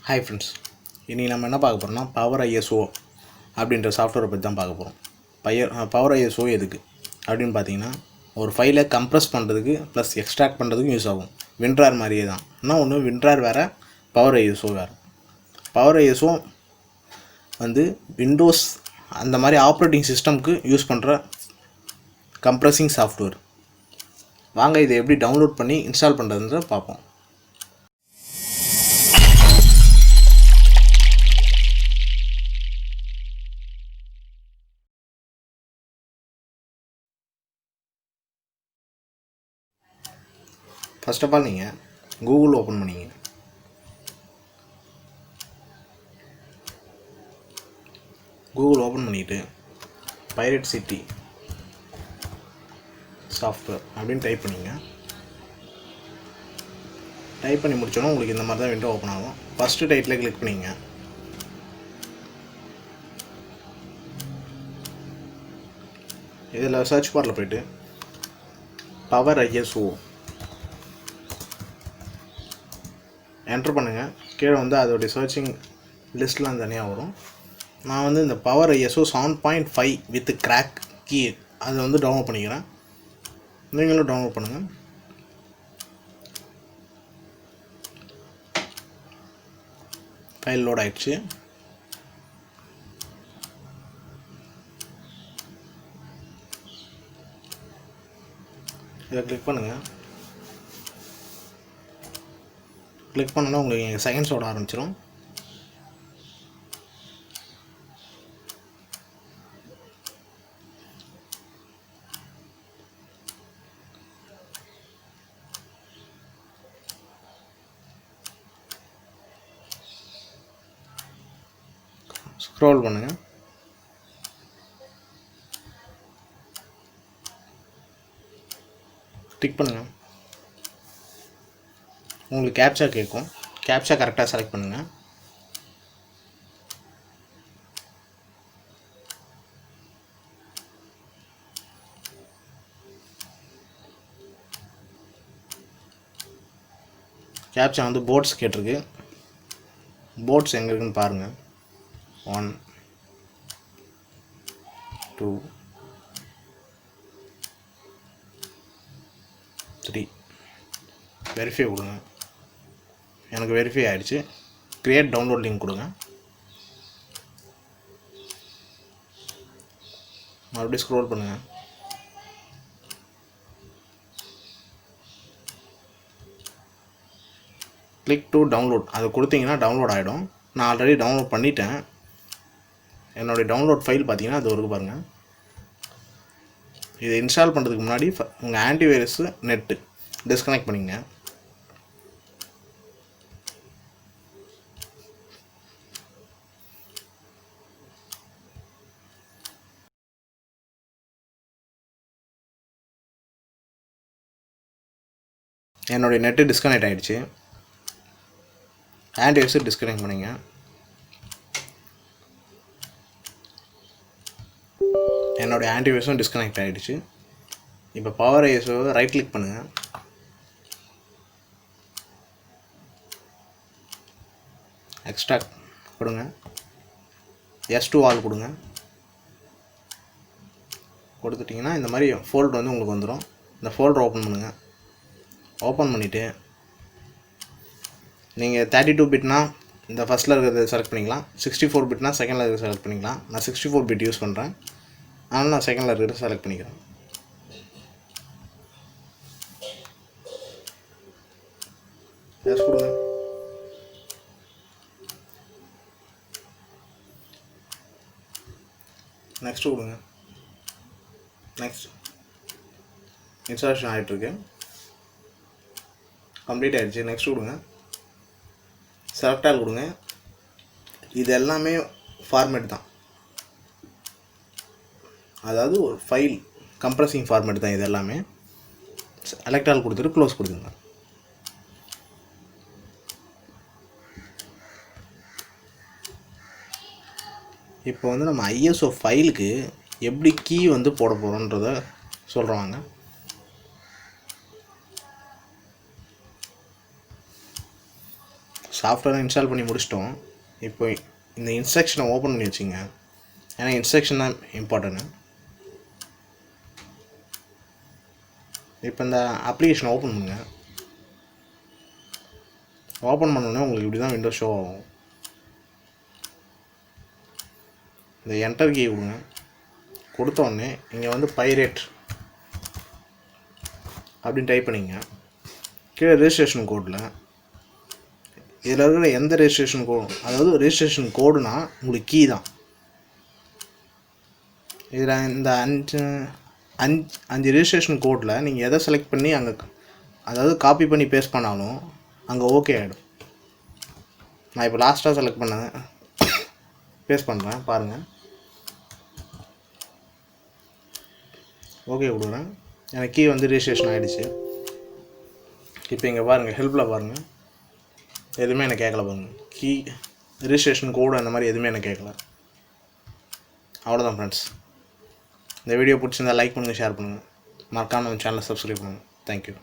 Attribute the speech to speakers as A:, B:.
A: Hi friends, இன்றைக்கி நம்ம என்ன பார்க்க போகிறோம்னா பவர் ஐஎஸ்ஓ அப்படின்ற சாஃப்ட்வேரை பற்றி தான் பார்க்க போகிறோம். பவர் ஐஎஸ்ஓ எதுக்கு அப்படின்னு பார்த்தீங்கன்னா, ஒரு ஃபைலை கம்ப்ரஸ் பண்ணுறதுக்கு ப்ளஸ் எக்ஸ்ட்ராக்ட் பண்ணுறதுக்கும் யூஸ் ஆகும். வின்ட்ரார் மாதிரியே தான். ஆனால் ஒன்று வின்ட்ரார் வேறு, பவர் ஐஎஸ்ஓ வேறு. பவர் ஐஎஸ்ஓ வந்து விண்டோஸ் அந்த மாதிரி ஆப்ரேட்டிங் சிஸ்டம்க்கு யூஸ் பண்ணுற கம்ப்ரஸிங் சாஃப்ட்வேர். வாங்க இதை எப்படி டவுன்லோட் பண்ணி இன்ஸ்டால் பண்ணுறதுன்னு பார்ப்போம். ஃபர்ஸ்ட் ஆஃப் ஆல் நீங்கள் கூகுள் ஓப்பன் பண்ணிங்க. கூகுள் ஓப்பன் பண்ணிவிட்டு பைரட் சிட்டி சாஃப்ட்வேர் அப்படின்னு டைப் பண்ணிங்க. டைப் பண்ணி முடிச்சோன்னா உங்களுக்கு இந்த மாதிரி தான் விண்டோ ஓப்பன் ஆகும். ஃபஸ்ட்டு டைட்டில் கிளிக் பண்ணிங்க. இதில் சர்ச் பாரில் போய்ட்டு பவர் ஐஎஸ்ஓ என்ட்ரு பண்ணுங்கள். கீழே வந்து அதோடைய சர்ச்சிங் லிஸ்ட்லாம் தனியாக வரும். நான் வந்து இந்த power ISO 7.5 with crack key அதை வந்து டவுன்லோட் பண்ணிக்கிறேன். நீங்களும் டவுன்லோட் பண்ணுங்கள். ஃபைல் லோட் ஆகிடுச்சு. இதை கிளிக் பண்ணுங்கள். கிளிக் பண்ணோன்னா உங்களுக்கு எங்கள் செகண்ட்ஸ் ஓட ஆரம்பிச்சிடும். ஸ்க்ரோல் பண்ணுங்கள். டிக் பண்ணுங்கள். உங்களுக்கு கேப்சா கேட்கும். கேப்சா கரெக்டாக செலக்ட் பண்ணுங்கள். கேப்சா வந்து போர்ட்ஸ் கேட்டிருக்கு. போர்ட்ஸ் எங்கே இருக்குன்னு பாருங்கள். 1 2 3 வெரிஃபை கொடுங்க. எனக்கு வெரிஃபை ஆகிடுச்சு. க்ரியேட் டவுன்லோட் லிங்க் கொடுங்க. மறுபடியும் ஸ்க்ரோல் பண்ணுங்கள். கிளிக் டு டவுன்லோட் அதை கொடுத்தீங்கன்னா டவுன்லோட் ஆகிடும். நான் ஆல்ரெடி டவுன்லோட் பண்ணிட்டேன். என்னுடைய டவுன்லோட் ஃபைல் பார்த்தீங்கன்னா அது வருது பாருங்கள். இதை இன்ஸ்டால் பண்ணுறதுக்கு முன்னாடி உங்கள் ஆன்டிவைரஸு நெட்டு டிஸ்கனெக்ட் பண்ணிங்க. என்னுடைய நெட்டு டிஸ்கனெக்ட் ஆகிடுச்சு. ஆன்டிவைரஸு டிஸ்கனெக்ட் பண்ணிங்க. என்னுடைய ஆன்டிவைரஸும் டிஸ்கனெக்ட் ஆகிடுச்சு. இப்போ பவர் ஐஎஸ்ஓ ரைட் கிளிக் பண்ணுங்கள். எக்ஸ்ட்ராக்ட் கொடுங்க. S2 ஆல் கொடுங்க. கொடுத்துட்டிங்கன்னா இந்த மாதிரி ஃபோல்டர் வந்து உங்களுக்கு வந்துடும். இந்த ஃபோல்டர் ஓப்பன் பண்ணுங்கள். ஓப்பன் பண்ணிவிட்டு நீங்கள் 32 பிட்னா இந்த ஃபஸ்ட்டில் இருக்கிறத செலக்ட் பண்ணிக்கலாம். 64 பிட்னா செகண்டில் இருக்கிறத செலக்ட் பண்ணிக்கலாம். நான் 64 பிட் யூஸ் பண்ணுறேன். அதனால் நான் செகண்டில் இருக்கிறத செலக்ட் பண்ணிக்கிறேன். எஸ் கொடுங்க. நெக்ஸ்ட் கொடுங்க. நெக்ஸ்ட் இன்ஸ்டாலேஷன் ஆகிட்டுருக்கு. கம்ப்ளீட் ஆகிடுச்சு. நெக்ஸ்ட் கொடுங்க. செலக்ட் ஆல் கொடுங்க. இது எல்லாமே ஃபார்மேட் தான், அதாவது ஒரு ஃபைல் கம்ப்ரஸிங் ஃபார்மேட் தான் இது எல்லாமே. செலக்ட் ஆல் கொடுத்துட்டு க்ளோஸ் கொடுத்துங்க. இப்போ வந்து நம்ம ஐஎஸ்ஓ ஃபைலுக்கு எப்படி கீ வந்து போட போகிறோன்றத சொல்கிறாங்க. சாஃப்ட்வேரை இன்ஸ்டால் பண்ணி முடிச்சிட்டோம். இப்போ இந்த இன்ஸ்ட்ரக்ஷனை ஓப்பன் பண்ணி வச்சுங்க. ஏன்னா இன்ஸ்ட்ரக்ஷன் தான் இம்பார்ட்டன்ட்டு. இப்போ இந்த அப்ளிகேஷனை ஓப்பன் பண்ணுங்க. ஓப்பன் பண்ணோடனே உங்களுக்கு இப்படி தான் விண்டோ ஷோ ஆகும். இந்த என்டர் கீ கொடுங்க. கொடுத்தோடனே இங்கே வந்து பைரேட் அப்படின்னு டைப் பண்ணிங்க. கீழே ரெஜிஸ்ட்ரேஷன் கோடில் இதில் இருக்கிற எந்த ரெஜிஸ்ட்ரேஷன் கோடும், அதாவது ரெஜிஸ்ட்ரேஷன் கோடுனா உங்களுக்கு கீ தான். இதில் இந்த அஞ்சு ரெஜிஸ்ட்ரேஷன் கோடில் நீங்கள் எதை செலக்ட் பண்ணி அங்கே, அதாவது காப்பி பண்ணி பேஸ்ட் பண்ணாலும் அங்கே ஓகே ஆகிடும். நான் இப்போ லாஸ்ட்டாக செலக்ட் பண்ணேன், பேஸ்ட் பண்ணுறேன் பாருங்கள். ஓகே கொடுக்குறேன். எனக்கு கீ வந்து ரெஜிஸ்ட்ரேஷன் ஆகிடுச்சு. இப்போ இங்கே பாருங்கள், ஹெல்ப்பில் பாருங்கள், எதுவுமே எனக்கு கேட்கல பாருங்கள். கீ ரெஜிஸ்ட்ரேஷன் கோடு அந்த மாதிரி எதுவுமே எனக்கு கேட்கல. அவ்வளோதான் ஃப்ரெண்ட்ஸ். இந்த வீடியோ பிடிச்சிருந்தால் லைக் பண்ணுங்கள், ஷேர் பண்ணுங்கள், மறக்காமல் நம்ம சேனலை சப்ஸ்கிரைப் பண்ணுங்கள். தேங்க்யூ.